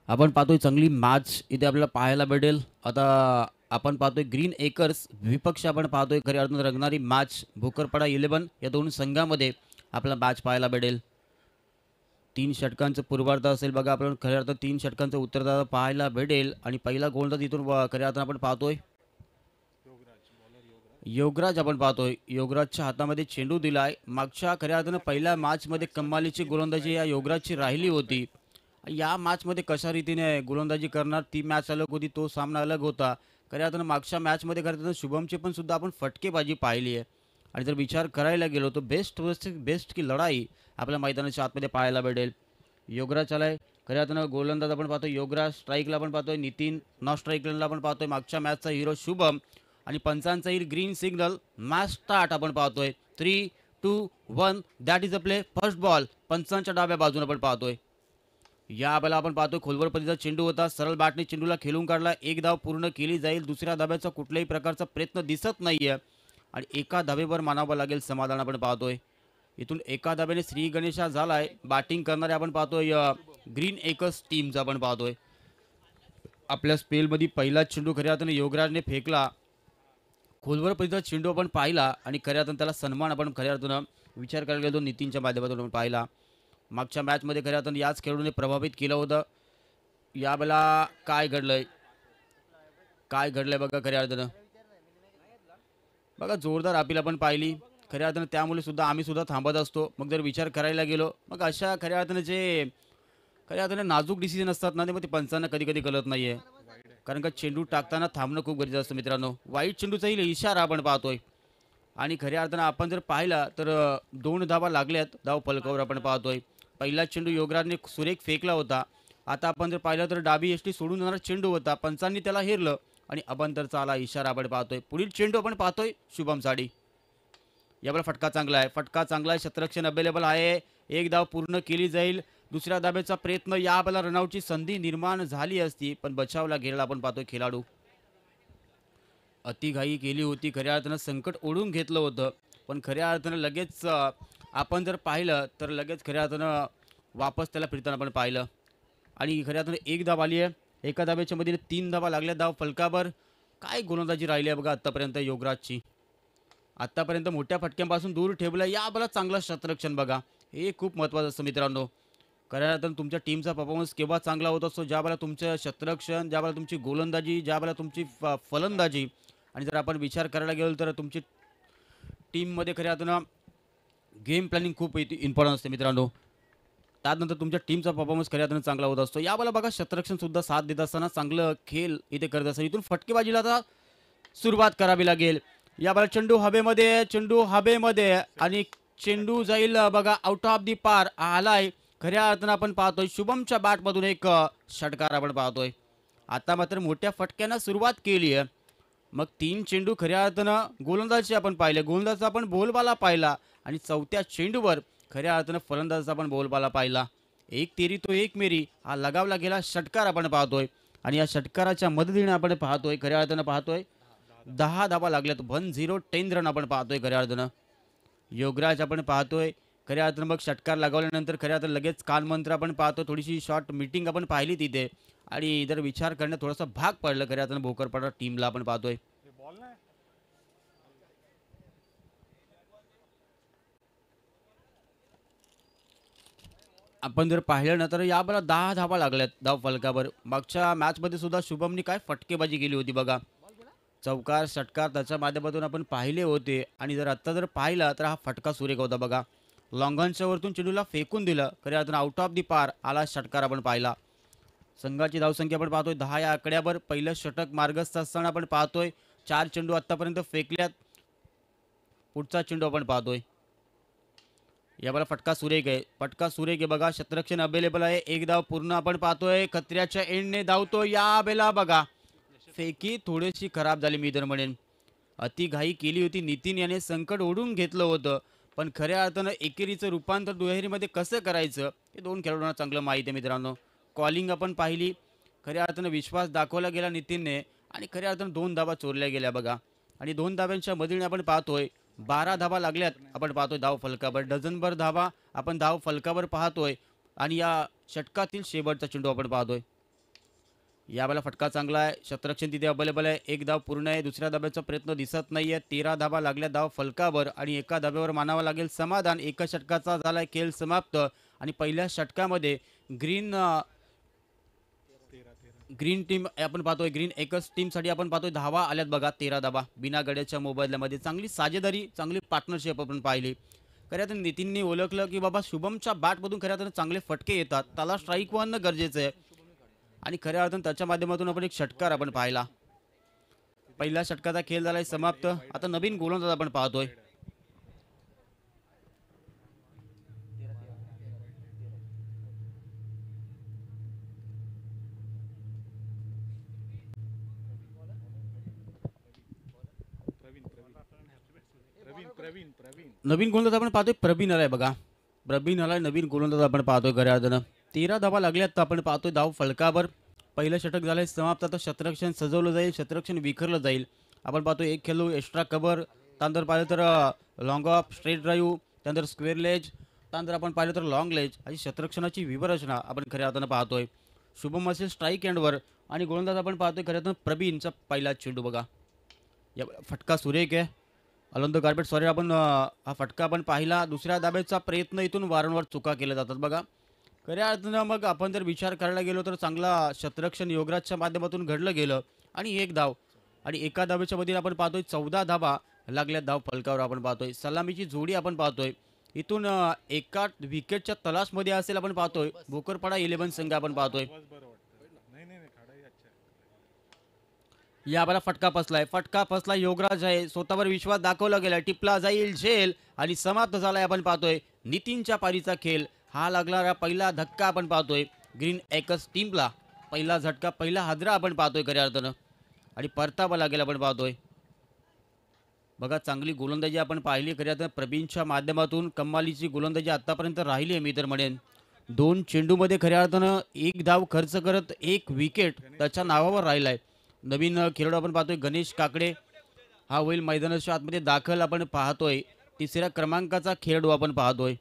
आपण पाहतोय चांगली मॅच इथे आपल्याला पाहायला भेटेल. आता आपण पाहतोय ग्रीन एकर्स विपक्ष आपण पाहतोय खऱ्या अर्थानं रंगणारी मॅच भोकरपाडा 11 या दोन संघामध्ये आपल्याला मॅच पाहायला भेटेल. 3 षटकांचं पूर्वार्ध असेल बघा. आपण खऱ्या अर्थानं 3 षटकांचं उत्तरार्ध पाहायला भेटेल आणि पहिला गोलंदाज इथून खऱ्या अर्थानं आपण पाहतोय योगराज. आपण पाहतोय योगराजच्या हातामध्ये चेंडू दिलाय. मागच्या खऱ्या अर्थानं पहिल्या मॅचमध्ये कमालीची गोलंदाजी या योगराजची राहिली होती. या मॅचमध्ये कशा रीतीने गोलंदाजी करणार ती मॅच अलग होती, तो सामना अलग होता. खऱ्या अर्थानं मागच्या मॅचमध्ये खऱ्या अर्थानं शुभमची पण सुद्धा आपण फटकेबाजी पाहिली आहे. आणि जर विचार करायला गेलो तर बेस्ट वर्सेस बेस्ट की लढाई आपल्या मैदानाच्या आतमध्ये पाहायला भेटेल. योगराज आलाय खऱ्या अर्थानं गोलंदाज आपण पाहतोय योगराज. स्ट्राईकला आपण पाहतोय नितीन. नॉन स्ट्राईकला आपण पाहतोय मागच्या मॅचचा हिरो शुभम. आणि पंचांचा येईल ग्रीन सिग्नल. मॅच स्टार्ट आपण पाहतोय 3, 2, 1 that is a play. First ball पंचांच्या डाव्या बाजूने आपण पाहतोय. या बॅला आपण पाहतोय खोलवर पद्धतीचा चेंडू होता. सरळ बॅटने चेंडूला खेळून काढला. एक धाव पूर्ण केली जाईल. दुसऱ्या धाब्याचा कुठल्याही प्रकारचा प्रयत्न दिसत नाहीये आणि एका धाबेवर मानावं लागेल समाधान आपण पाहतोय. इथून एका धाब्याने श्री गणेशा झालाय. बॅटिंग करणारे आपण पाहतोय ग्रीन एकच टीमचा आपण पाहतोय. आपल्या स्पेलमध्ये पहिला चेंडू खऱ्या अर्थाने योगराजने फेकला. खोलवर पद्धतीचा चेंडू आपण पाहिला आणि खऱ्या अर्थानं त्याला सन्मान आपण खऱ्या अर्थानं विचार करायला गेलो नितीनच्या माध्यमातून आपण पाहिला. मागच्या मॅचमध्ये खऱ्या अर्थानं याच खेळाडूने प्रभावित केलं होतं. यावेळेला काय घडलंय काय घडलंय बघा. खऱ्या अर्थानं बघा जोरदार अपील आपण पाहिली खऱ्या अर्थानं. त्यामुळे सुद्धा आम्ही सुद्धा थांबत असतो. मग जर विचार करायला गेलो मग अशा खऱ्या अर्थानं जे खऱ्या अर्थानं नाजूक डिसिजन असतात ना ते मग ते पंचांना कधी कधी कळत नाहीये. कारण का चेंडू टाकताना थांबणं खूप गरजेचं असतं मित्रांनो. वाईट चेंडूचाही इशारा आपण पाहतोय आणि खऱ्या अर्थानं आपण जर पाहिला तर 2 धावा लागल्यात धाव फलकावर आपण पाहतोय. पहिला चेंडू योगराजने सुरेख फेकला होता. आता आपण जर पाहिलं तर डाबी एसटी सोडून जाणारा चेंडू होता. पंचांनी त्याला हेरलं आणि अबांतरचा आला इशारा आपण पाहतोय. पुढील चेंडू आपण पाहतोय शुभम साडी. यावेळेला फटका चांगला आहे. फटका चांगला आहे. क्षेत्ररक्षण अवेलेबल आहे. एक धाव पूर्ण केली जाईल. दुसऱ्या धाब्याचा प्रयत्न यावेळेला रनआउटची संधी निर्माण झाली असती पण बचावला गेलेला आपण पाहतोय खेळाडू. अतिघाई केली होती. खऱ्या अर्थानं संकट ओढून घेतलं होतं पण खऱ्या अर्थानं लगेच आपण जर पाहिलं तर लगेच खऱ्या अर्थानं वापस त्याला फिरताना आपण पाहिलं आणि खऱ्या अर्थानं एक धाव आली आहे. एका धाब्याच्या मध्ये 3 धावा लागल्या धाव फलकावर. काय गोलंदाजी राहिली आहे बघा आत्तापर्यंत योगराजची. आत्तापर्यंत मोठ्या फटक्यांपासून दूर ठेवलं. या बला चांगलं क्षेत्ररक्षण बघा. हे खूप महत्त्वाचं असतं मित्रांनो. खऱ्या अर्थानं तुमच्या टीमचा परफॉर्मन्स केव्हा चांगला होत असतो ज्या वेळेला तुमचं क्षेत्ररक्षण, ज्या वेळेला तुमची गोलंदाजी, ज्या वेळेला तुमची फलंदाजी आणि जर आपण विचार करायला गेलो तर तुमची टीममध्ये खऱ्या अर्थानं गेम प्लॅनिंग खूप इम्पॉर्टंट असते मित्रांनो. त्यानंतर तुमच्या टीमचा परफॉर्मन्स खऱ्या अर्थानं चांगला होत असतो. यावेळेला बघा क्षेत्ररक्षण सुद्धा साथ देत असताना चांगलं खेळ इथे करत असताना इथून फटकेबाजीला आता सुरुवात करावी लागेल. यावेळेला चेंडू हवेमध्ये. चेंडू हवेमध्ये आणि चेंडू जाईल बघा आउट ऑफ दी पार आलाय. खऱ्या अर्थानं आपण पाहतोय शुभमच्या बॅटमधून एक षटकार आपण पाहतोय. आता मात्र मोठ्या फटक्यांना सुरुवात केली आहे. मग 3 चेंडू खऱ्या अर्थानं गोलंदाजी आपण पाहिले. गोलंदाजचा आपण बोलबाला पाहिला आणि चौथ्या चेंडूवर खऱ्या अर्थानं फलंदाजाचा आपण बोलबाला पाहिला. एक तेरी तो एक मेरी हा लगावला गेला षटकार आपण पाहतोय आणि या षटकाराच्या मदतीने आपण पाहतोय खऱ्या अर्थानं पाहतोय 10 धावा लागल्यात. 10 रन आपण पाहतोय खऱ्या अर्थानं. योगराज आपण पाहतोय खऱ्या अर्थानं मग षटकार लगावल्यानंतर खऱ्या अर्थानं लगेच कानमंत्र आपण पाहतो. थोडीशी शॉर्ट मीटिंग आपण पाहिली तिथे आणि जर विचार करण्यात थोडासा भाग पडलं खऱ्या अर्थानं भोकरपाडा टीमला आपण पाहतोय. आपण जर पाहिलं ना तर यावेळेला 10 धावा लागल्यात धाव फलकावर. मागच्या मॅचमध्ये सुद्धा शुभमनी काय फटकेबाजी केली होती बघा. चौकार षटकार त्याच्या माध्यमातून आपण पाहिले होते आणि जर आत्ता जर पाहिला तर हा फटका सुरेख होता बघा. लॉंगॉनच्या वरतून चेंडूला फेकून दिलं. खऱ्या अर्थानं आउट ऑफ दी पार आला षटकार आपण पाहिला. संघाची धावसंख्या आपण पाहतोय 10 या आकड्यावर. पहिलं षटक मार्गस्थ असताना आपण पाहतोय 4 चेंडू आतापर्यंत फेकल्यात. पुढचा चेंडू आपण पाहतोय. यावेळेला फटका सुरेख आहे. फटका सुरेख आहे बघा. क्षेत्ररक्षण अवेलेबल आहे. एक धाव पूर्ण आपण पाहतोय. खत्र्याच्या एंडने धावतो. या बेला बघा फेकी थोडीशी खराब झाली मी तर म्हणेन. अति घाई केली होती. नितीन याने संकट ओढून घेतलं होतं पण खऱ्या अर्थानं एकेरीचं रूपांतर दुहेरीमध्ये कसं करायचं हे 2 खेळाडूंना चांगलं माहिती आहे मित्रांनो. कॉलिंग आपण पाहिली. खऱ्या अर्थानं विश्वास दाखवला गेला नितीनने आणि खऱ्या अर्थानं 2 धावा चोरल्या गेल्या बघा आणि 2 धाव्यांच्या मदतीने आपण पाहतोय 12 धावा लागल्यात आपण पाहतोय धाव फलकावर. डझनभर धावा आपण धाव फलकावर पाहतोय आणि या षटकातील शेवटचा चेंडू आपण पाहतोय. यावेळेला फटका चांगला आहे, क्षेत्ररक्षण तिथे अवेलेबल आहे, एक धाव पूर्ण आहे, दुसऱ्या धाब्याचा प्रयत्न दिसत नाहीये, 13 धाबा लागल्या धाव फलकावर आणि एका धाब्यावर मानावं लागेल समाधान. एका षटकाचा झालाय खेळ समाप्त आणि पहिल्या षटकामध्ये ग्रीन ग्रीन टीम आपण पाहतोय, ग्रीन एकच टीमसाठी आपण पाहतोय धावा आल्यात बघा, 13 धाबा बिना गड्याच्या मोबदल्यामध्ये. चांगली साजेदारी, चांगली पार्टनरशिप आपण पाहिली. खऱ्या अर्थाने नितीनने ओळखलं की बाबा शुभमच्या बॅटमधून खऱ्या अर्थाने चांगले फटके येतात, त्याला स्ट्राईक वाहणं गरजेचं आहे आणि खऱ्या अर्थाने त्याच्या माध्यमातून आपण एक षटकार आपण पाहिला. पहिल्या षटकाचा खेळ झालाय समाप्त. आता नवीन गोलंदाज आपण पाहतोय. नवीन गोलंदाज आपण पाहतोय प्रवीण आलाय बघा, प्रवीण आलाय नवीन गोलंदाज आपण पाहतोय खऱ्या अर्थानं. 13 धावा लागल्यात तर आपण पाहतोय धाव फलकावर. पहिलं षटक झालंय समाप्त. आता क्षेत्ररक्षण सजवलं जाईल, क्षेत्ररक्षण विखरलं जाईल. आपण पाहतोय एक खेळू एक्स्ट्रा कव्हर, त्यानंतर पाहिलं तर लॉंग ऑफ, स्ट्रेट ड्राईव्ह, त्यानंतर स्क्वेअर लेज, त्यानंतर आपण पाहिलं तर लॉंग लेज अशी क्षेत्ररक्षणाची विवरचना आपण खऱ्या अर्थानं पाहतोय. शुभम असेल स्ट्राईक एंडवर आणि गोलंदाज आपण पाहतोय खऱ्या अर्थानं प्रवीणचा पहिला चेंडू बघा. या फटका सुरेख आहे. अलंद कार्पेट सॉरी आपण हा फटका आपण पाहिला. दुसऱ्या धाब्याचा प्रयत्न इथून वारंवार चुका केल्या जातात बघा. खऱ्या अर्थानं मग आपण जर विचार करायला गेलो तर चांगला क्षेत्ररक्षण योगराजच्या माध्यमातून घडलं गेलं आणि एक धाव आणि एका धाब्याच्या मध्ये आपण पाहतोय 14 धाबा लागल्या धाव फलकावर आपण पाहतोय. सलामीची जोडी आपण पाहतोय इथून एका विकेटच्या तलाशमध्ये असेल आपण पाहतोय. भोकरपाडा 11 संघ आपण पाहतोय. यावेळेला फटका फसलाय, फटका फसला. योगराज आहे, स्वतःवर विश्वास दाखवला गेला, टिपला जाईल झेल आणि समाप्त झालाय आपण पाहतोय. नितीनच्या पारीचा खेळ हा लागणारा पहिला धक्का आपण पाहतोय ग्रीन एकच टीमला. पहिला झटका, पहिला हादरा आपण पाहतोय खऱ्या अर्थानं आणि परतावा लागेल आपण पाहतोय बघा. चांगली गोलंदाजी आपण पाहिली खऱ्या अर्थानं प्रवीणच्या माध्यमातून. कमालीची गोलंदाजी आतापर्यंत राहिली आहे मी तर म्हणेन. 2 चेंडूमध्ये खऱ्या अर्थानं एक धाव खर्च करत एक विकेट त्याच्या नावावर राहिलाय. नवीन खेळाडू आपण पाहतोय गणेश काकडे, हा होईल मैदानाच्या आतमध्ये दाखल आपण पाहतोय. तिसऱ्या क्रमांकाचा खेळाडू आपण पाहतोय.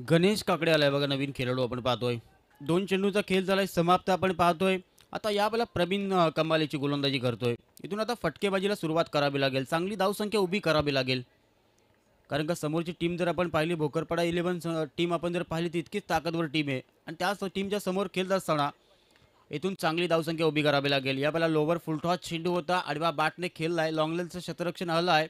गणेश काकडे आलाय बघा नवीन खेळाडू आपण पाहतोय. 2 चेंडूचा खेळ झालाय समाप्त आपण पाहतोय. आता यावेळेला प्रवीण कमालीची गोलंदाजी करतोय. इथून आता फटकेबाजीला सुरुवात करावी लागेल, चांगली धावसंख्या उभी करावी लागेल. कारण का समोरची टीम जर आपण पाहिली, भोकरपाडा 11 टीम आपण जर पाहिली तितकीच ताकदवर टीम आहे आणि त्याच टीमच्या समोर खेळत असताना इथून चांगली धावसंख्या उभी करावी लागेल. यावेळेला लोवर फुलटॉस चेंडू होता, आडव्या बॅटने खेळलाय, लॉंगलेनचं क्षेत्ररक्षण हललं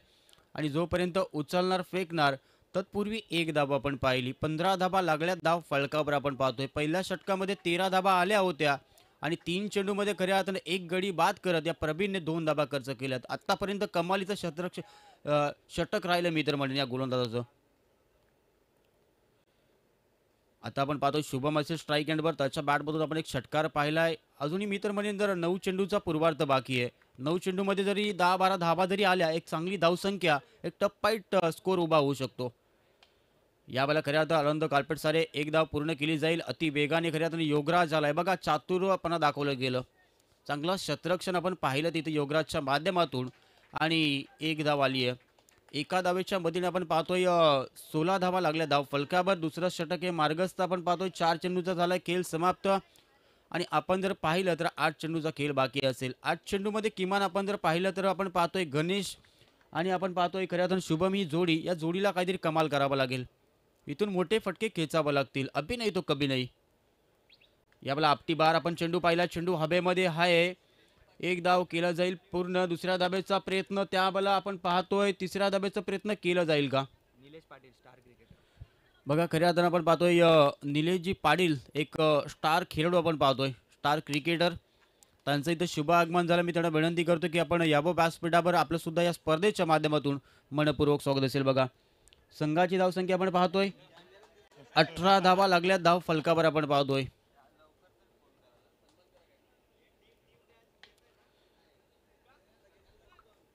आणि जोपर्यंत उचलणार फेकणार तत्पूर्वी एक धाबा आपण पाहिली. 15 धाबा लागल्या धाव फलकावर आपण पाहतोय. पहिल्या षटकामध्ये 13 धाबा आल्या होत्या आणि 3 चेंडूमध्ये खऱ्या अर्थाने एक गडी बाद करत या प्रवीणने 2 धाबा खर्च केल्यात. आतापर्यंत कमालीचं षटक राहिलं मी तर म्हणेन या गोलंदाजाचं. आता आपण पाहतो शुभम असेल स्ट्राईक एंडवर, त्याच्या बॅटमधून आपण एक षटकार पाहिलाय. अजूनही मी तर म्हणेन जर 9 चेंडूचा पूर्वार्ध बाकी आहे. 9 चेंडूमध्ये जरी 10-12 धाबा जरी आल्या, एक चांगली धावसंख्या, एक टफ फाईट स्कोर उभा होऊ शकतो. यावेळेला खऱ्या अर्थानं आनंद कार्पेट सारे एक धाव पूर्ण केली जाईल. अति वेगाने खऱ्या अर्थानं योगराज आलाय बघा, चातुर्यपणा दाखवलं गेलं. चांगलं क्षेत्ररक्षण आपण पाहिलं तिथे योगराजच्या माध्यमातून आणि एक धाव आली आहे. एका धावेच्या मधीने आपण पाहतोय 16 धावा लागल्या धाव फलकावर. दुसरं षटक हे मार्गस्थ आपण पाहतोय. 4 चेंडूचा झालाय खेळ समाप्त आणि आपण जर पाहिलं तर 8 चेंडूचा खेळ बाकी असेल. 8 चेंडूमध्ये किमान आपण जर पाहिलं तर आपण पाहतोय गणेश आणि आपण पाहतोय खऱ्या अर्थानं शुभम ही जोडी, या जोडीला काहीतरी कमाल करावं लागेल. इथून मोठे फटके खेचावं लागतील. अभि नाही तो कभी नाही. यावेळेला आपटी बार आपण चेंडू पाहिला, चेंडू हवेमध्ये आहे, एक धाव केला जाईल पूर्ण. दुसऱ्या धाब्याचा प्रयत्न त्यावेळेला आपण पाहतोय. तिसऱ्या धाब्याचा प्रयत्न केला जाईल का? निलेश पाटील स्टार क्रिकेटर बघा, खऱ्या अर्थानं आपण पाहतोय निलेशजी पाटील एक स्टार खेळाडू आपण पाहतोय, स्टार क्रिकेटर. त्यांचं इथं शुभ आगमन झालं. मी त्यांना विनंती करतो की आपण यावं व्यासपीठावर, आपलं सुद्धा या स्पर्धेच्या माध्यमातून मनपूर्वक स्वागत असेल. बघा संघाची धावसंख्या आपण पाहतोय 18 धावा लागल्या धाव फलकावर आपण पाहतोय.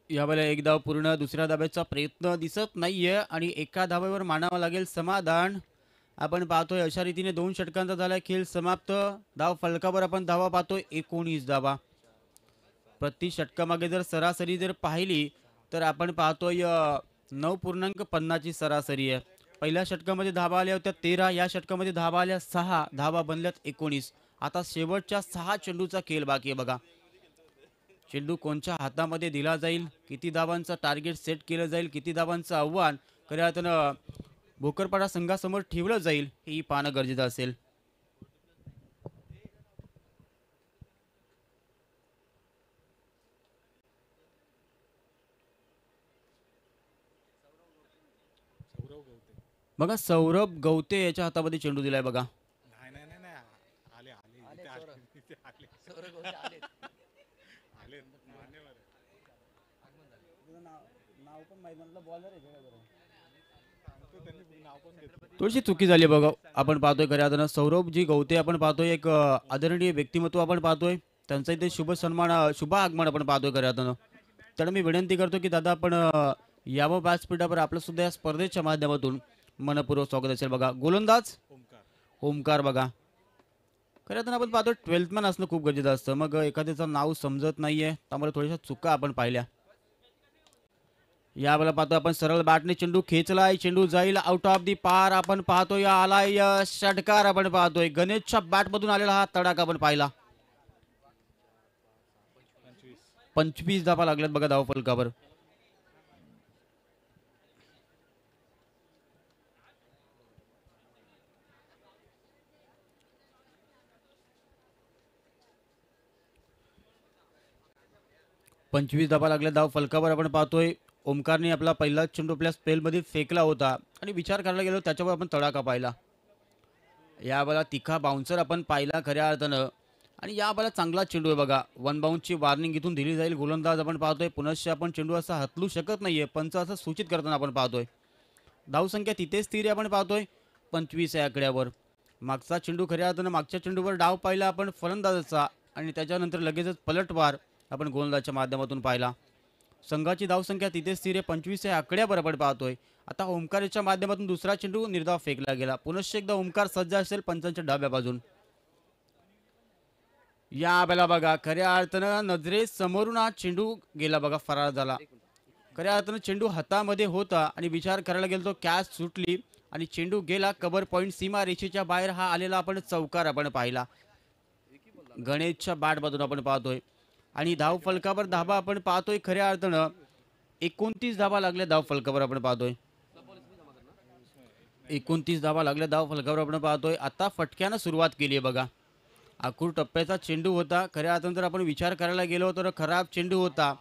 यावेळेला एक धाव पूर्ण. दुसऱ्या धाब्याचा प्रयत्न दिसत नाहीये आणि एका धाब्यावर मानावं लागेल समाधान. आपण पाहतोय अशा रीतीने 2 षटकांचा झाला खेळ समाप्त. धाव फलकावर आपण धावा पाहतोय 19 धावा. प्रति षटकामागे जर सरासरी जर पाहिली तर आपण पाहतोय 9.50 ची सरासरी आहे. पहिल्या षटकामध्ये धावा आल्या होत्या 13, या षटकामध्ये धावा आल्या 6, धावा बनल्यात 19. आता शेवटच्या 6 चेंडूचा खेळ बाकी आहे बघा. चेंडू कोणच्या हातामध्ये दिला जाईल, किती धावांचा टार्गेट सेट केलं जाईल, किती धावांचं आव्हान खऱ्या अर्थानं भोकरपाडा संघासमोर ठेवलं जाईल हे पाहणं गरजेचं असेल. बघा सौरभ गवते याच्या हातामध्ये चेंडू दिलाय बघा. थोडीशी चुकी झाली बघा. आपण पाहतोय खऱ्या अर्थानं सौरभ जी गवते आपण पाहतोय एक आदरणीय व्यक्तिमत्व आपण पाहतोय. त्यांचा इथे शुभ सन्मान शुभ आगमन आपण पाहतोय खऱ्या अर्थानं. तर मी विनंती करतो की दादा आपण यावं व्यासपीठावर आपलं सुद्धा या स्पर्धेच्या माध्यमातून मनपूर्वक स्वागत असेल बघा. गोलंदाज ओमकार बघा. खऱ्या अर्थानं आपण पाहतो 12th मॅन असणं खूप गरजेचं असतं. मग एखाद्याचं नाव समजत नाहीये त्यामुळे थोड्याशा चुका आपण पाहिल्या. यावेळेला पाहतो आपण सरळ बॅटने चेंडू खेचलाय, चेंडू जाईल आउट ऑफ दी पार. आपण पाहतोय आलाय षटकार. आपण पाहतोय गणेशच्या बॅट मधून आलेला हा तडाखा आपण पाहिला. 25 धावा लागल्यात बघा धाव फलकावर. धावा लागल्या धाव फलकावर. आपण पाहतोय ओमकारने आपला पहिला चेंडू आपल्या स्पेलमध्ये फेकला होता आणि विचार करायला गेलो त्याच्यावर आपण तडाखा पाहिला. यावेळेला तिखा बाउन्सर आपण पाहिला खऱ्या अर्थानं. आणि यावेळेला चांगला चेंडू आहे बघा. 1 बाउन्सची वॉर्निंग इथून दिली जाईल. गोलंदाज आपण पाहतोय पुनश्च आपण चेंडू असा हतलू शकत नाहीये. पंच असं सूचित करताना आपण पाहतोय. धावसंख्या तिथेच स्थिर आहे. आपण पाहतोय 25 या आकड्यावर. मागचा चेंडू खऱ्या अर्थानं मागच्या चेंडूवर डाव पाहिला आपण फलंदाजाचा आणि त्याच्यानंतर लगेचच पलटवार आपण गोलंदाजच्या माध्यमातून पाहिला. संघाची धावसंख्या तिथे स्थिर आहे 25 या आकड्यावर आपण पाहतोय. आता ओमकारच्या माध्यमातून दुसरा चेंडू निर्धाव फेकला गेला. पुनश्च एकदा ओमकार सज्ज असेल पंचांच्या डाव्या बाजून. या वेळेला बघा खऱ्या अर्थानं नजरेसमोरून हा चेंडू गेला बघा, फरार झाला. खऱ्या अर्थानं चेंडू हातामध्ये होता आणि विचार करायला गेलो तो कॅच सुटली आणि चेंडू गेला कव्हर पॉईंट सीमा रेषेच्या बाहेर. हा आलेला आपण चौकार आपण पाहिला गणेशच्या बॅट मधून आपण पाहतोय. आणि धाव फलकावर धावा आपण पाहतोय खऱ्या अर्थानं 29 धावा लागल्या धाव फलकावर आपण पाहतोय. 29 धावा लागल्या धाव फलकावर आपण पाहतोय. आता फटक्यानं सुरुवात केली आहे बघा. आखूर टप्प्याचा चेंडू होता. खऱ्या अर्थानं जर आपण विचार करायला गेलो तर खराब चेंडू होता.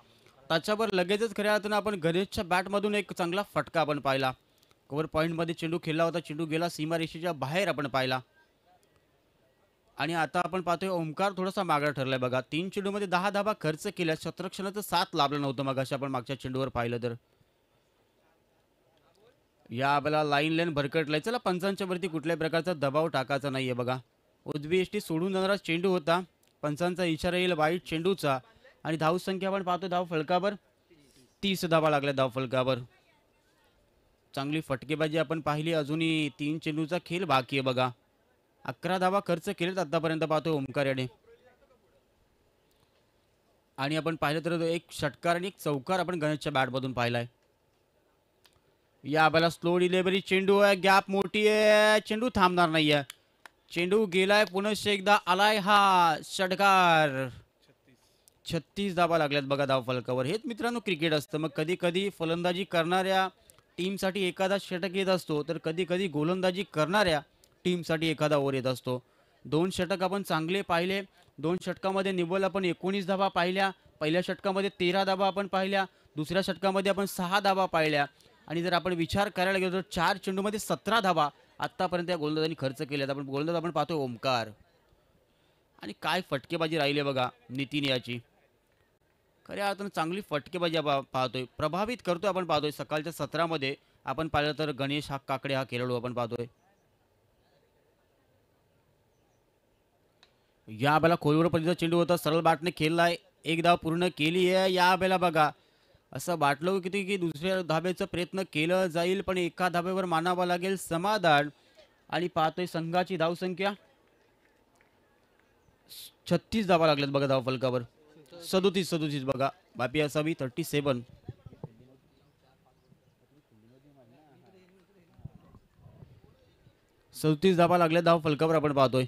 त्याच्यावर लगेचच खऱ्या अर्थानं आपण गणेशच्या बॅटमधून एक चांगला फटका आपण पाहिला. कव्हर पॉईंटमध्ये चेंडू खेळला होता. चेंडू गेला सीमारेषेच्या बाहेर आपण पाहिला. आणि आता आपण पाहतोय ओमकार थोडासा मागं ठरलाय बघा. 3 चेंडूमध्ये 10 धावा खर्च केल्या. क्षेत्ररक्षणाचं 7 लाभलं नव्हतं मग अशा आपण मागच्या चेंडूवर पाहिलं तर. या वेळेला लाईन लेन भरकटलाय. चला पंचांच्या वरती कुठल्याही प्रकारचा दबाव टाकायचा नाहीये बघा. उजवी एसटी सोडून जाणारा चेंडू होता. पंचांचा इशारा येईल वाईट चेंडूचा. आणि धाव संख्या आपण पाहतो धाव फलकावर 30 धावा लागल्या धाव फलकावर. चांगली फटकेबाजी आपण पाहिली. अजूनही 3 चेंडूचा खेळ बाकी आहे बघा. 11 धावा खर्च केलेत आतापर्यंत पाहतोय ओमकार याने. आणि आपण पाहिलं तर एक षटकार आणि एक चौकार आपण गणेशच्या बॅटमधून पाहिलाय. या बाला स्लो डिलिव्हरी चेंडू आहे. गॅप मोठी आहे. चेंडू थांबणार नाहीये. चेंडू गेलाय. पुनश्च एकदा आलाय हा षटकार. 36 धावा लागल्यात बघा धाव फलकावर. हेच मित्रांनो क्रिकेट असतं. मग कधी कधी फलंदाजी करणाऱ्या टीमसाठी एखादा षटक येत असतो तर कधी कधी गोलंदाजी करणाऱ्या टीमसाठी एखादा ओव्हर येत असतो. 2 षटक आपण चांगले पाहिले. 2 षटकामध्ये निव्वळ आपण 19 धावा पाहिल्या. पहिल्या षटकामध्ये 13 धावा आपण पाहिल्या. दुसऱ्या षटकामध्ये आपण 6 धावा पाहिल्या. आणि जर आपण विचार करायला गेलो तर 4 चेंडूमध्ये 17 धावा आतापर्यंत या गोलंदाजांनी खर्च केल्यात. आपण गोलंदाज आपण पाहतोय ओमकार. आणि काय फटकेबाजी राहिली बघा नितीन याची. खऱ्या अर्थानं चांगली फटकेबाजी पाहतोय. प्रभावित करतोय आपण पाहतोय. सकाळच्या सत्रामध्ये आपण पाहिलं तर गणेश हा काकडे हा खेळाडू आपण पाहतोय. या बेला खोलवर पडलेला चेंडू होता. सरळ बॅटने खेळलाय. एक धाव पूर्ण केली आहे. या बेला बघा असं वाटलं किती की दुसऱ्या धाब्याचा प्रयत्न केलं जाईल पण एका धाब्यावर मानावा लागेल समाधान. आणि पाहतोय संघाची धावसंख्या 36 धावा लागल्यात बघा धाव फलकावर. 37 बघा, बापी असावी 37. 37 धावा लागल्या धाव फलकावर आपण पाहतोय.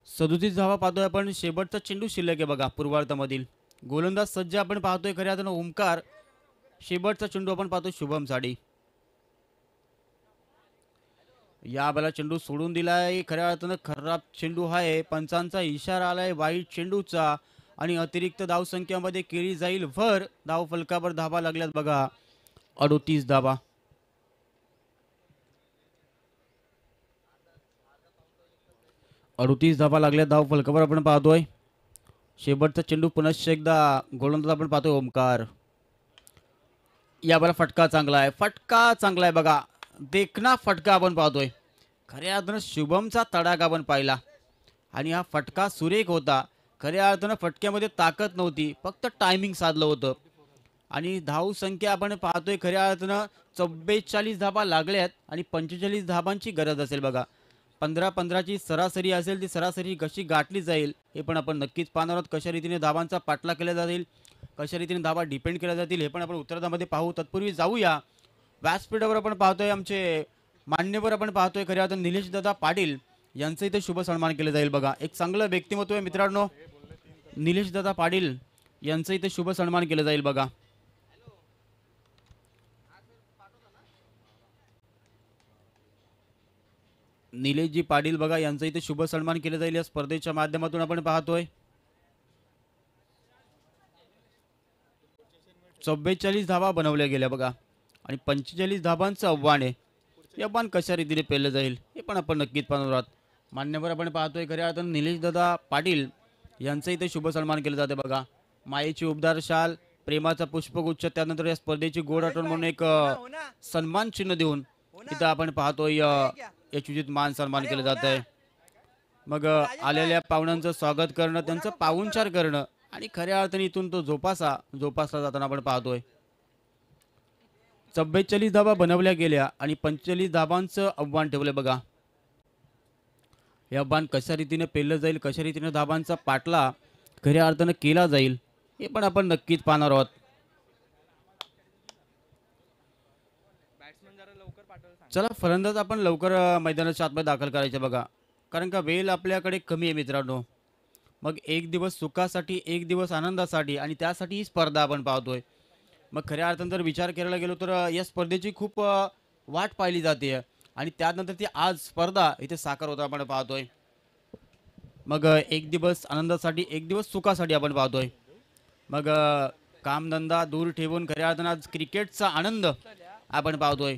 37 धावा पाहतोय आपण. शेवटचा चेंडू शिल्लक आहे बघा पूर्वार्धामधील. गोलंदाज सज्ज आपण पाहतोय खऱ्या अर्थानं ओमकार. शेवटचा चेंडू आपण पाहतोय शुभम साडी. या बाला चेंडू सोडून दिलाय, खऱ्या अर्थानं खराब चेंडू आहे. पंचांचा इशारा आलाय वाईट चेंडूचा आणि अतिरिक्त धावसंख्यामध्ये केली जाईल भर. धाव फलकावर धावा लागल्यात बघा 38 धावा. अडतीस धावा लागल्या धाव फलकावर आपण पाहतोय. शेवटचा चेंडू पुनश्च एकदा गोलंदाज आपण पाहतोय ओमकार. या बाला फटका चांगला आहे, फटका चांगला आहे बघा, देखना फटका आपण पाहतोय. खऱ्या अर्थानं शुभमचा तडाखा आपण पाहिला आणि हा फटका सुरेख होता. खऱ्या अर्थानं फटक्यामध्ये ताकद नव्हती, फक्त टायमिंग साधलं होतं. आणि धाव संख्या आपण पाहतोय खऱ्या अर्थानं 44 धावा लागल्यात आणि 45 धावांची गरज असेल बघा. 15-15ची सरासरी असेल, ती सरासरी कशी गाठली जाईल हे पण आपण नक्कीच पाहणार आहोत. कशा रीतीने धावांचा पाठला केला जाईल, कशा रीतीने धावा डिपेंड केल्या जातील हे पण आपण उत्तरार्धामध्ये पाहू. तत्पूर्वी जाऊया व्यासपीठावर. आपण पाहतोय आमचे मान्यवर आपण पाहतोय खऱ्या अर्थानं निलेश दादा पाटील यांचं इथे शुभ सन्मान केलं जाईल बघा. एक चांगलं व्यक्तिमत्व आहे मित्रांनो, निलेश दादा पाटील यांचं इथे शुभ सन्मान केलं जाईल बघा. निलेशजी पाटील बघा यांचं इथे शुभ सन्मान केलं जाईल या स्पर्धेच्या माध्यमातून आपण पाहतोय. 44 धावा बनवल्या गेल्या बघा आणि 45 धावांचं आव्हान आहे. हे आव्हान कशा रीतीने पेललं जाईल हे पण आपण नक्कीच पाहणार आहोत. मान्यवर आपण पाहतोय खऱ्या अर्थानं निलेश दादा पाटील यांचं इथे शुभ सन्मान केलं जाते बघा. मायेची उबदार शाल, प्रेमाचा पुष्पगुच्छ, त्यानंतर या स्पर्धेची गोड आठवण म्हणून एक सन्मान चिन्ह देऊन इथं आपण पाहतोय यशोचित मान सन्मान केलं जात आहे. मग आलेल्या पाहुण्यांचं स्वागत करणं, त्यांचं पाहुणचार करणं आणि खऱ्या अर्थाने इथून तो जोपासला जाताना आपण पाहतोय. 44 धावा बनवल्या गेल्या आणि 45 धावांचं आव्हान ठेवलं बघा. हे आव्हान कशा रीतीने पेललं जाईल, कशा रीतीने धावांचा पाठला खऱ्या अर्थानं केला जाईल हे पण आपण नक्कीच पाहणार आहोत. चला फलंदाज आपण लवकर मैदानाच्या आतमध्ये दाखल करायचे बघा, कारण का वेळ आपल्याकडे कमी आहे मित्रांनो. मग एक दिवस सुखासाठी, एक दिवस आनंदासाठी आणि त्यासाठी ही स्पर्धा आपण पाहतोय. मग खऱ्या अर्थानं जर विचार करायला गेलो तर या स्पर्धेची खूप वाट पाहिली जाते आणि त्यानंतर ती आज स्पर्धा इथे साकार होता आपण पाहतोय. मग एक दिवस आनंदासाठी, एक दिवस सुखासाठी आपण पाहतोय. मग कामधंदा दूर ठेवून खऱ्या अर्थानं आज क्रिकेटचा आनंद आपण पाहतोय.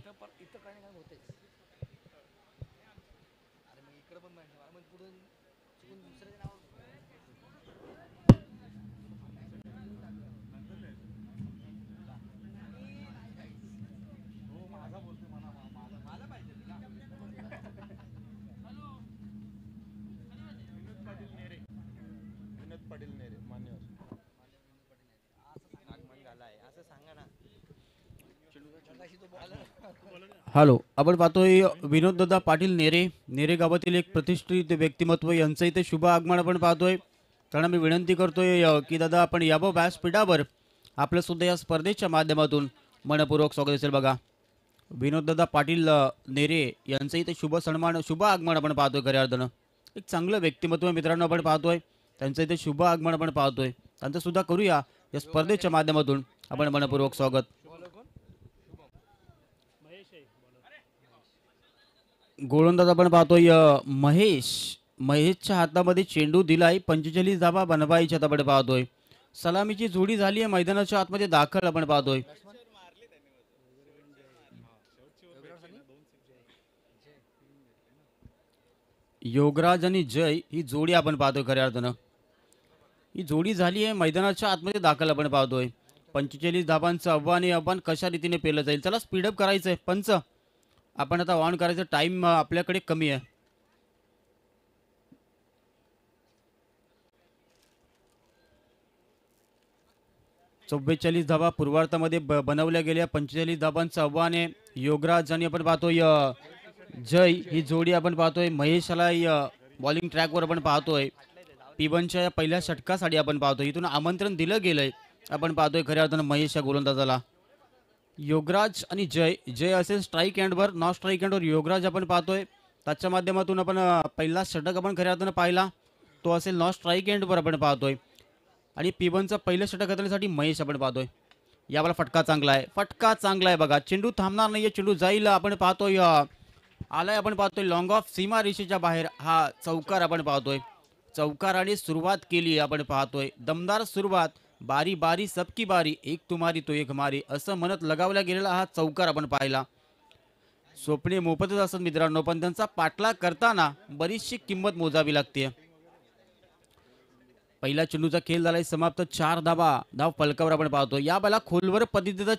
हॅलो, आपण पाहतोय विनोद दादा पाटील नेरे गावातील एक प्रतिष्ठित व्यक्तिमत्व यांचं इथे शुभ आगमन आपण पाहतोय. त्यांना मी विनंती करतोय की दादा आपण यावं व्यासपीठावर. आपलं सुद्धा या स्पर्धेच्या माध्यमातून मनपूर्वक स्वागत असेल बघा. विनोद दादा पाटील नेरे यांचं इथे शुभ आगमन आपण पाहतोय. खऱ्या अर्थानं एक चांगलं व्यक्तिमत्व मित्रांनो आपण पाहतोय. त्यांचं इथे शुभ आगमन आपण पाहतोय. त्यांचं सुद्धा करूया या स्पर्धेच्या माध्यमातून आपण मनपूर्वक स्वागत. गोलंदाज आपण पाहतोय महेशच्या हातामध्ये चेंडू दिलाय. 45 धावा बनवायच्या आपण पाहतोय. सलामीची जोडी झाली आहे मैदानाच्या आतमध्ये दाखल आपण पाहतोय. योगराज आणि जय ही जोडी आपण पाहतोय. खऱ्या अर्थानं ही जोडी झाली आहे मैदानाच्या आतमध्ये दाखल आपण पाहतोय. 45 धावांचं आव्हान कशा रीतीने पेलं जाईल. चला स्पीडअप करायचंय पंच, आपण आता ऑन करायचं. टाइम आपल्याकडे कमी आहे. 44 धावा पूर्वार्धामध्ये बनवल्या गेल्या. 45 धावांचं आव्हान आहे. योगराज आणि आपण पाहतोय जय ही जोडी आपण पाहतोय. महेशाला बॉलिंग ट्रॅकवर आपण पाहतोय. पिबनच्या या पहिल्या षटकासाठी आपण पाहतोय. इथून आमंत्रण दिलं गेलंय. आपण पाहतोय खऱ्या अर्थानं महेश या गोलंदाजाला. योगराज आणि जय. जय असेल स्ट्राईक एंडवर, नॉन स्ट्राईक एंडवर योगराज आपण पाहतोय. त्याच्या माध्यमातून आपण पहिला षटक आपण खऱ्या अर्थानं पाहिला, तो असेल नॉन स्ट्राईक एंडवर आपण पाहतोय. आणि पिबनचं पहिलं षटक हाताळण्यासाठी महेश आपण पाहतोय. यावेळेला फटका चांगला आहे. फटका चांगला आहे बघा. चेंडू थांबणार नाहीये. चेंडू जाईल. आपण पाहतोय आलाय. आपण पाहतोय लॉंग ऑफ सीमा रेषेच्या बाहेर हा चौकार आपण पाहतोय. चौकाराने सुरुवात केली आपण पाहतोय. दमदार सुरुवात. बारी बारी सबकी बारी, एक तुम्हारी तो एक हमारी असं म्हणत लगावला गेलेला हा चौकार आपण पाहिला. स्वप्ने मोफतच असत मित्रांनो, पण त्यांचा पाठलाग करताना बरीचशी किंमत मोजावी लागते. पहिला चेंडूचा खेळ झालाय समाप्त. 4 धावा धाव फलकावर आपण पाहतो. या बाला खोलवर पद्धतीचा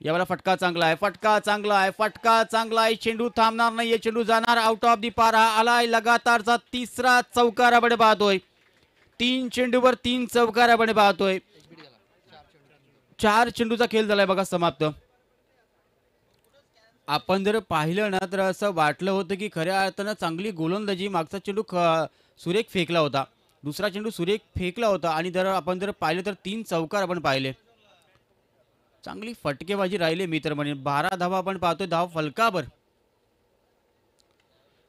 यावेळेला फटका चांगला आहे. फटका चांगला आहे. फटका चांगला आहे. चेंडू थांबणार नाहीये. चेंडू जाणार आउट ऑफ दी पार. आलाय लगातारचा तिसरा चौकार आपण पाहतोय. 3 चेंडूवर 3 चौकार आपण पाहतोय. 4 चेंडूचा खेळ झालाय बघा समाप्त. आपण जर पाहिलं ना तर असं वाटलं होतं की खऱ्या अर्थानं चांगली गोलंदाजी. मागचा चेंडू सुरेख फेकला होता. दुसरा चेंडू सुरेख फेकला होता आणि आपण जर पाहिलं तर 3 चौकार आपण पाहिले. चांगली फटकेबाजी राहिली मी तर म्हणेन. 12 धावा आपण पाहतोय धाव फलकावर.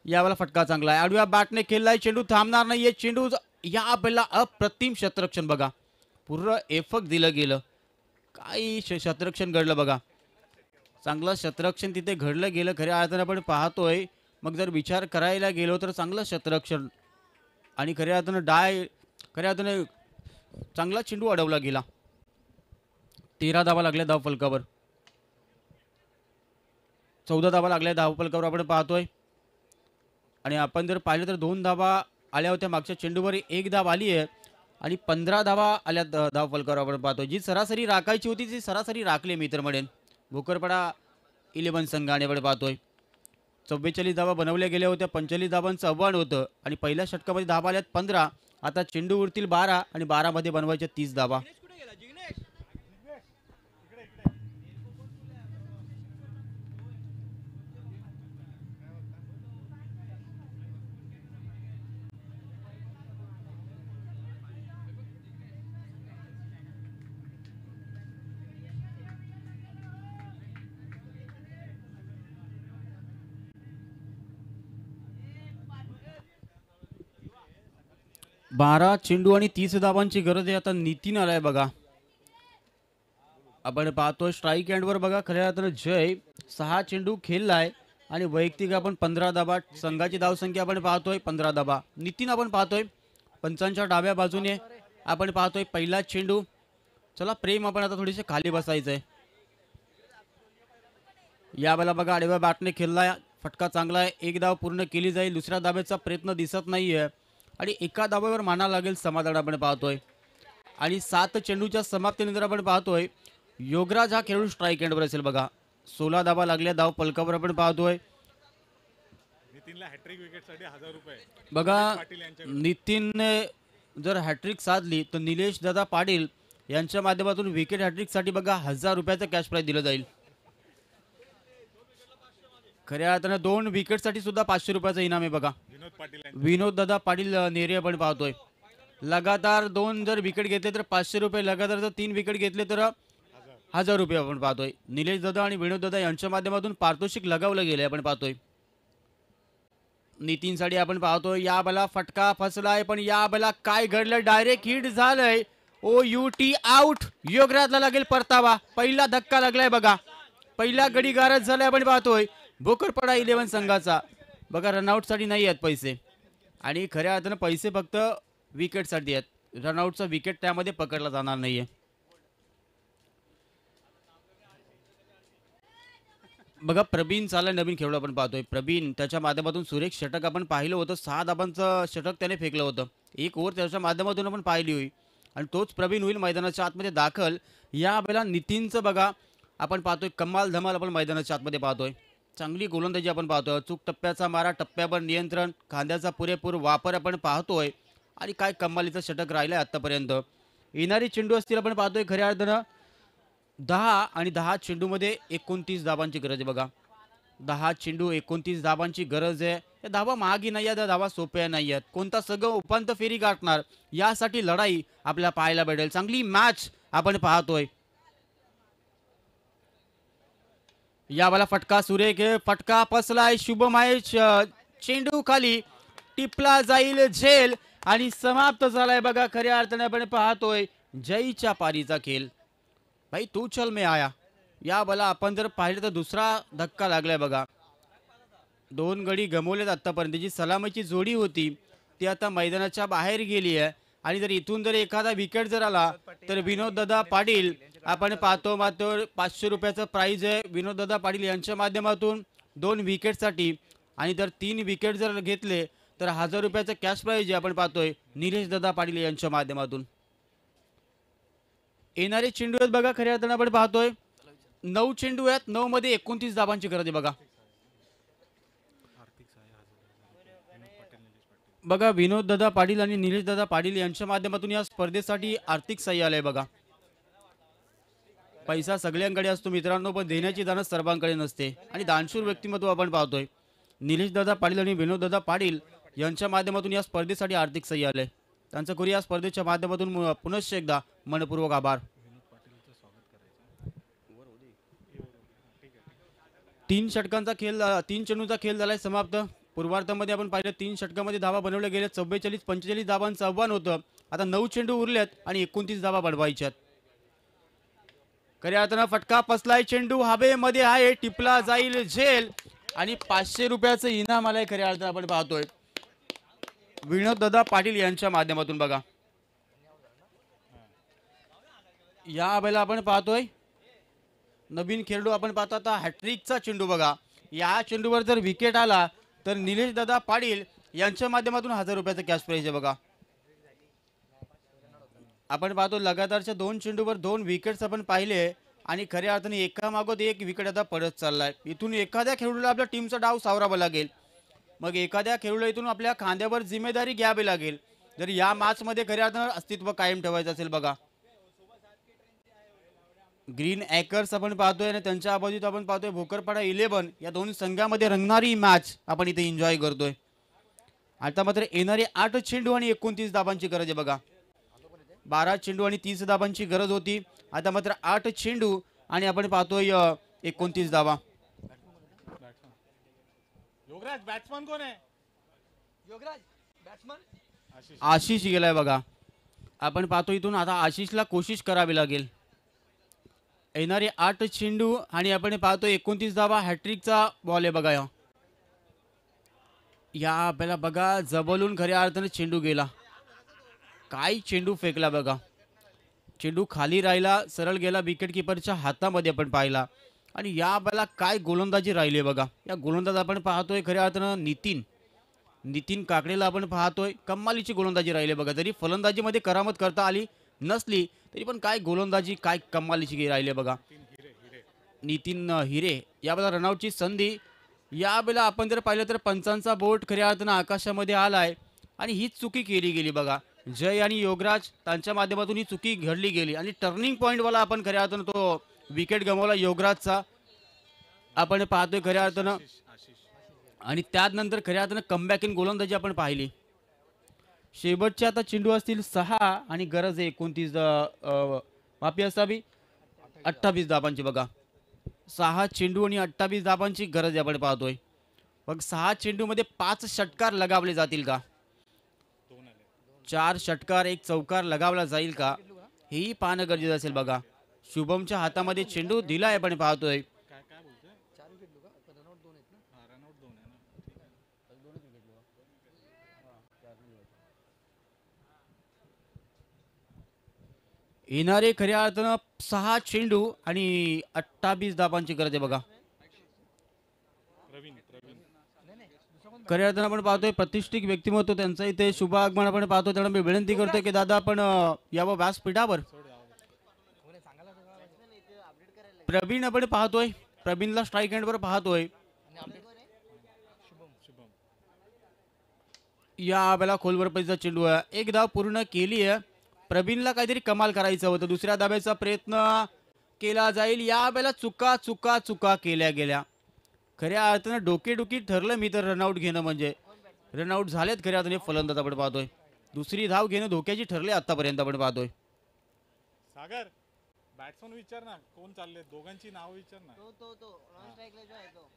यावेळेला फटका चांगला आहे. आडव्या बॅटने खेळलाय. चेंडू थांबणार नाहीये. चेंडू या पहिला अप्रतिम शतरक्षण बघा. पूर्ण एफक दिलं गेलं. काही शतरक्षण घडलं बघा. चांगलं शतरक्षण तिथे घडलं गेलं खऱ्या अर्थानं आपण पाहतोय. मग जर विचार करायला गेलो तर चांगलं शतरक्षण आणि खऱ्या अर्थानं चांगला चेंडू अडवला गेला. 13 धावा लागल्या धाव फलकावर. 14 धावा लागल्या धाव फलकावर आपण पाहतोय. आणि आपण जर पाहिलं तर 2 धावा आल्या होत्या मागच्या चेंडूवर. 1 धाव आली आहे आणि 15 धावा आल्या धाव फलकावर आपण पाहतोय. जी सरासरी राखायची होती ती सरासरी राखली मी तर म्हणेन भोकरपाडा 11 संघाने आपण पाहतोय. 44 धावा बनवल्या गेल्या होत्या. 45 धावांचं आव्हान होतं आणि पहिल्या षटकामध्ये धावा आल्यात 15. आता चेंडू उरतील 12 आणि 12 मध्ये बनवायच्या 30 धावा. 12 चेंडू आणि 30 धावांची गरज आहे. आता नितीन आलाय बघा. आपण पाहतोय स्ट्राईक एंडवर बघा. खऱ्या अर्थानं जय 6 चेंडू खेळलाय आणि वैयक्तिक आपण 15 धावा. संघाची धावसंख्या आपण पाहतोय 15 धावा. नितीन आपण पाहतोय पंचांच्या डाव्या बाजूने. आपण पाहतोय पहिला चेंडू. चला प्रेम आपण आता थोडीशी खाली बसायचंय. यावेळेला बघा आडव्या बॅटने खेळलाय. फटका चांगला आहे. 1 धाव पूर्ण केली जाईल. दुसऱ्या धाब्याचा प्रयत्न दिसत नाहीये आणि एका धाब्यावर माना लागेल समाधान आपण पाहतोय. आणि 7 चेंडूच्या समाप्तीनंतर आपण पाहतोय योगराज हा खेळून स्ट्राईक एंडवर असेल बघा. 16 धावा लागल्या धाव फलकावर आपण पाहतोय. बघा नितीनने जर हॅट्रिक साधली तर निलेश दादा पाटील यांच्या माध्यमातून विकेट हॅट्रिकसाठी बघा 1000 रुपयाचं कॅश प्राइज दिलं जाईल. खऱ्या अर्थानं 2 विकेटसाठी सुद्धा 500 रुपयाचं इनाम आहे बघा. विनोद दादा पाटील नेरे आपण पाहतोय. लगातार 2 जर विकेट घेतले तर 500 रुपये, लगातार जर 3 विकेट घेतले तर 1000 रुपये आपण पाहतोय. निलेश दादा आणि विनोद दादा यांच्या माध्यमातून पारितोषिक लगावलं गेलंय आपण पाहतोय. नितीनसाठी आपण पाहतोय या बला फटका फसलाय, पण या बला काय घडलं, डायरेक्ट हिट झालंय. OUT out. योगराजला लागेल परतावा. पहिला धक्का लागलाय बघा, पहिला गडी गारद झालाय आपण पाहतोय भोकरपडा 11 संघाचा. बघा रनआउट साठी नाही आहेत पैसे, आणि खऱ्या अर्थानं पैसे फक्त विकेट साठी आहेत. रनआउटचा विकेट त्यामध्ये पकडला जाणार नाहीये. बघा प्रवीण चाला नवीन खेळाडू आपण पाहतोय. प्रवीण त्याच्या माध्यमातून सुरेख षटक आपण पाहिलं होतं, 6 धाबांचं षटक त्याने फेकलं होतं. एक ओव्हर त्याच्या माध्यमातून आपण पाहिली होई, आणि तोच प्रवीण होईल मैदानाच्या आतमध्ये दाखल. या वेळेला नितीनचं बघा आपण पाहतोय कमाल धमाल आपण मैदानाच्या आतमध्ये पाहतोय. चांगली गोलंदाजी आपण पाहतोय. अचूक टप्प्याचा मारा, टप्प्यावर नियंत्रण, खांद्याचा पुरेपूर वापर आपण पाहतोय, आणि काय कमालीचं षटक राहिलंय आतापर्यंत. येणारी चेंडू असतील आपण पाहतोय खऱ्या अर्थानं 10, आणि 10 चेंडूमध्ये 29 धाबांची गरज आहे बघा. 10 चेंडू 29 धाबांची गरज आहे. या धावा महागी नाही आहेत, या धावा सोप्या नाही आहेत. कोणता संघ उपांत्य फेरी गाठणार यासाठी लढाई आपल्याला पाहायला भेटेल. चांगली मॅच आपण पाहतोय. यावाला फटका सुरेख आहे, फटका फसलाय. शुभम आहे, चेंडू खाली टिपला जाईल झेल, आणि समाप्त झालाय बघा. खऱ्या अर्थाने आपण पाहतोय जयच्या पारीचा खेळ. भाई तू चल में आया. या बला आपण जर पाहिलं तर दुसरा धक्का लागलाय बघा. 2 गडी गमवलेत आतापर्यंत. जी सलामीची जोडी होती ती आता मैदानाच्या बाहेर गेली आहे, आणि जर इथून जर एखादा विकेट जर आला तर विनोद दादा पाटील आपण पाहतो. मात्र 500 रुपयाचं प्राइज आहे विनोद दादा पाटील यांच्या माध्यमातून 2 विकेटसाठी, आणि जर 3 विकेट जर घेतले तर 1000 रुपयाचं कॅश प्राइज आहे आपण पाहतोय निलेश दादा पाटील यांच्या माध्यमातून. येणारे चेंडू आहेत बघा खऱ्या अर्थानं आपण पाहतोय 9 चेंडू आहेत, 9 मध्ये 29 धाबांची गरज आहे बघा. बघा विनोद दादा पाटील आणि निलेश दादा पाटील यांच्या माध्यमातून या स्पर्धेसाठी आर्थिक सहाय्य आलंय बघा. पैसा सगळ्यांकडे असतो मित्रांनो, पण देण्याची जाण सर्वांकडे नसते, आणि दानशूर व्यक्तिमत्व आपण पाहतोय. निलेश दादा पाटील आणि विनोद दादा पाटील यांच्या माध्यमातून या स्पर्धेसाठी आर्थिक सहाय्य आलंय. त्यांचं करू या स्पर्धेच्या माध्यमातून पुनश्च एकदा मनपूर्वक आभार. 3 षटकांचा खेळ, 3 चेंडूचा खेळ झालाय समाप्त. पूर्वार्धामध्ये आपण पाहिलं 3 षटकामध्ये धावा बनवल्या गेल्या. 44-45 धाबांचं आव्हान होतं. आता 9 चेंडू उरलेत आणि 29 धावा बनवायच्यात. खऱ्या अर्थानं फटका फसलाय, चेंडू हवेमध्ये आहे, टिपला जाईल झेल, आणि 500 रुपयाचं इनाम आलंय खऱ्या अर्थानं आपण पाहतोय विनोद दादा पाटील यांच्या माध्यमातून बघा. या वेळेला आपण पाहतोय नवीन खेळाडू आपण पाहतो आता हॅट्रिकचा चेंडू बघा. या चेंडूवर जर विकेट आला तर निलेश दादा पाटील यांच्या माध्यमातून 1000 रुपयाचं कॅश प्राइज आहे बघा. आपण पाहतो लगातारच्या 2 चेंडूवर 2 विकेट्स आपण पाहिले, आणि खऱ्या अर्थाने एकामागोत एक विकेट आता पडत चाललाय. इथून एखाद्या खेळाडूला आपल्या टीमचा डाव सावरावा लागेल, मग एखाद्या खेळाडूला इथून आपल्या खांद्यावर जिम्मेदारी घ्यावी लागेल जर या मॅच मध्ये खऱ्या अर्थानं अस्तित्व कायम ठेवायचं असेल बघा. ग्रीन ॲकर्स आपण पाहतोय, आणि त्यांच्या बाजूत आपण पाहतोय भोकरपाडा 11. या 2 संघामध्ये रंगणारी मॅच आपण इथे एन्जॉय करतोय. आता मात्र येणारे 8 चेंडू आणि 29 धाबांची गरज आहे बघा. 12 चेंडू आणि 30 धाबांची गरज होती, आता मात्र 8 चेंडू आणि आपण पाहतोय 29 धावा. योगराज बॅट्समन कोण आहे? योगराज बॅट्समन आशिष गेलाय बघा. आपण पाहतो इथून आता आशिषला कोशिश करावी लागेल. येणारे 8 चेंडू आणि आपण पाहतो 29 धावा. हॅट्रिकचा बॉल आहे बघा. या आपल्याला बघा जबलून खऱ्या अर्थाने चेंडू गेला. काय चेंडू फेकला बघा. चेंडू खाली राहिला, सरळ गेला विकेट किपरच्या हातामध्ये आपण पाहिला, आणि या बॅला काय गोलंदाजी राहिली बघा. या गोलंदाज आपण पाहतोय खऱ्या अर्थानं नितीन काकडेला आपण पाहतोय. कमालीची गोलंदाजी राहिली बघा. जरी फलंदाजीमध्ये करामत करता आली नसली तरी पण काय गोलंदाजी, काय कमालीची राहिली बघा. नितीन हिरे यावेळेला रनआउटची संधी. यावेळेला आपण जर पाहिलं तर पंचांचा बोट खऱ्या अर्थानं आकाशामध्ये आलाय, आणि हीच चुकी केली गेली बघा. जय आणि योगराज त्यांच्या माध्यमातून ही चुकी घडली गेली, आणि टर्निंग पॉईंटवाला आपण खऱ्या अर्थानं तो विकेट गमावला योगराजचा आपण पाहतोय खऱ्या अर्थानं. आणि त्यानंतर खऱ्या अर्थानं कमबॅक इन गोलंदाजी आपण पाहिली. शेवटचे आता चेंडू असतील 6 आणि गरज आहे 29 माफी असावी 28 धाबांची बघा. 6 चेंडू आणि 28 धाबांची गरज आपण पाहतोय. मग 6 चेंडूमध्ये 5 षटकार लगावले जातील का? 4 षटकार 1 चौकार लगावला जाईल का? हेही पाहणं गरजेचं असेल बघा. शुभमच्या हातामध्ये चेंडू दिलाय आपण पाहतोय. काय काय बोलतोय? 4 विकेट लुका रनआउट 2 आहेत ना. हां रनआउट 2 आहे ना. येणारे खऱ्या अर्थानं 6 चेंडू आणि 28 धाबांची गरज आहे बघा. प्रवीण प्रवीण खऱ्या अर्थानं आपण पाहतोय प्रतिष्ठित व्यक्तिमत्व त्यांचं इथे शुभ आगमन आपण पाहतो. त्यांना मी विनंती करतोय की दादा आपण यावं व्यासपीठावर. प्रवीण आपण पाहतोय. प्रवीणला स्ट्राईक हँडवर पाहतोय. शुभम या वेळेला खोलवर पैसा चेंडू आहे. एक धाव पूर्ण केली आहे. प्रवीणला काहीतरी कमाल करायचं होतं. दुसऱ्या धाब्याचा प्रयत्न केला जाईल. या वेळेला चुका चुका चुका केल्या गेल्या. खऱ्या अर्थानं डोकेडुकी ठरलं मी तर रनआउट घेणं म्हणजे रनआउट झालेत खऱ्या अर्थाने फलंदाज आपण पाहतोय. दुसरी धाव घेणं धोक्याची ठरली आतापर्यंत आपण पाहतोय. सागर बॅट्समन विचार ना कोण चालले दोघांची नाव विचार ना. तो नॉन स्ट्राइकला जो आहे तो.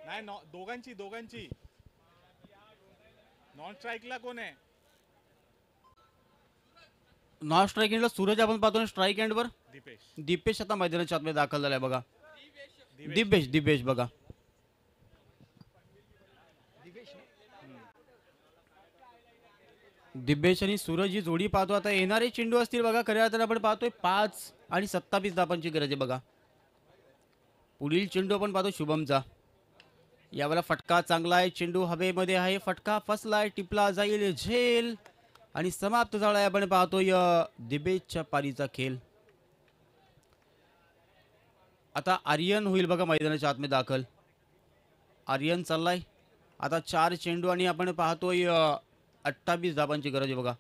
नाही दोघांची दोघांची नॉन स्ट्राईकला कोण आहे? नॉन स्ट्राईक हँडला सूरज आपण पाहतोय. स्ट्राईक हँडवर दीपेश दिपेश आता मैदानाच्या आतमध्ये दाखल झालाय बघा. दिपेश दिपेश बघा. दिपेश आणि सूरज ही जोडी पाहतो. आता येणारे चेंडू असतील बघा. खऱ्या अर्थानं आपण पाहतोय 5 आणि 27 धाबांची गरज आहे बघा. पुढील चेंडू आपण पाहतो शुभमचा. यावेळेला फटका चांगला आहे. चेंडू हवेमध्ये आहे. फटका फसलाय. टिपला जाईल झेल आणि समाप्त झालाय. आपण पाहतोय दिपेशच्या पारीचा खेळ. आता आर्यन होईल बघा मैदानाच्या आतमध्ये दाखल. आर्यन चाललाय. आता 4 चेंडू आणि आपण पाहतोय 28 धाबांची गरज आहे बघा.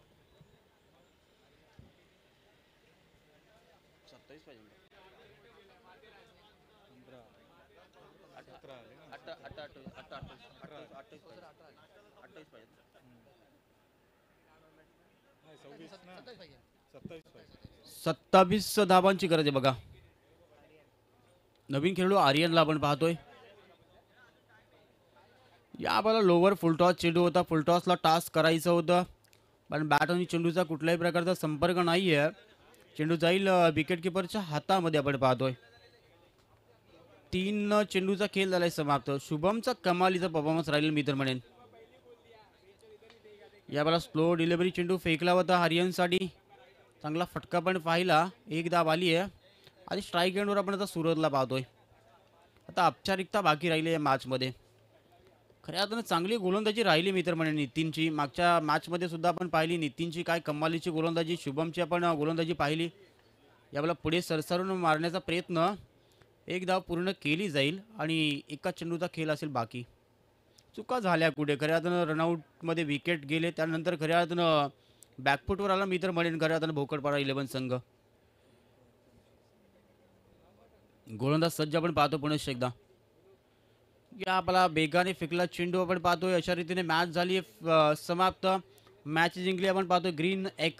27 धाबांची गरज आहे बघा. नवीन खेळाडू आर्यनला आपण पाहतोय. या बाला लोवर फुलटॉस चेंडू होता. फुलटॉसला टास्क करायचं होतं पण बॅट आणि चेंडूचा कुठल्याही प्रकारचा संपर्क नाही आहे. चेंडू जाईल विकेट किपरच्या हातामध्ये आपण पाहतोय. 3 चेंडूचा खेळ झालाय समाप्त. शुभमचा कमालीचा परफॉर्मन्स राहील मी तर म्हणेन. या बाला स्लो डिलिव्हरी चेंडू फेकला होता आर्यनसाठी. चांगला फटका पण पाहिला. एक धाव आली आहे आणि स्ट्राईक एंडवर आपण आता सूरजला पाहतोय. आता औपचारिकता बाकी राहिली आहे मॅचमध्ये. खऱ्या अर्थानं चांगली गोलंदाजी राहिली मी तर म्हणेन नितीनची. मागच्या मॅचमध्ये सुद्धा आपण पाहिली नितीनची काय कमालीची गोलंदाजी. शुभमची आपण गोलंदाजी पाहिली. यावेळेला पुढे सरसरून मारण्याचा प्रयत्न. एक धाव पूर्ण केली जाईल आणि एका चेंडूचा खेळ असेल बाकी. चुका झाल्या कुठे. खऱ्या अर्थानं रनआउटमध्ये विकेट गेले. त्यानंतर खऱ्या अर्थानं बॅकफुटवर आला मी तर म्हणेन. खऱ्या अर्थानं भोकरपाडा 11 संघ. गोलंदाज सज्ज आपण पाहतो पुन्हा एकदा. या आपला बेगाने फेकला चेंडू आपण पाहतोय. अशा रीतीने मॅच झाली समाप्त. मॅच जिंकली आपण पाहतोय ग्रीन एक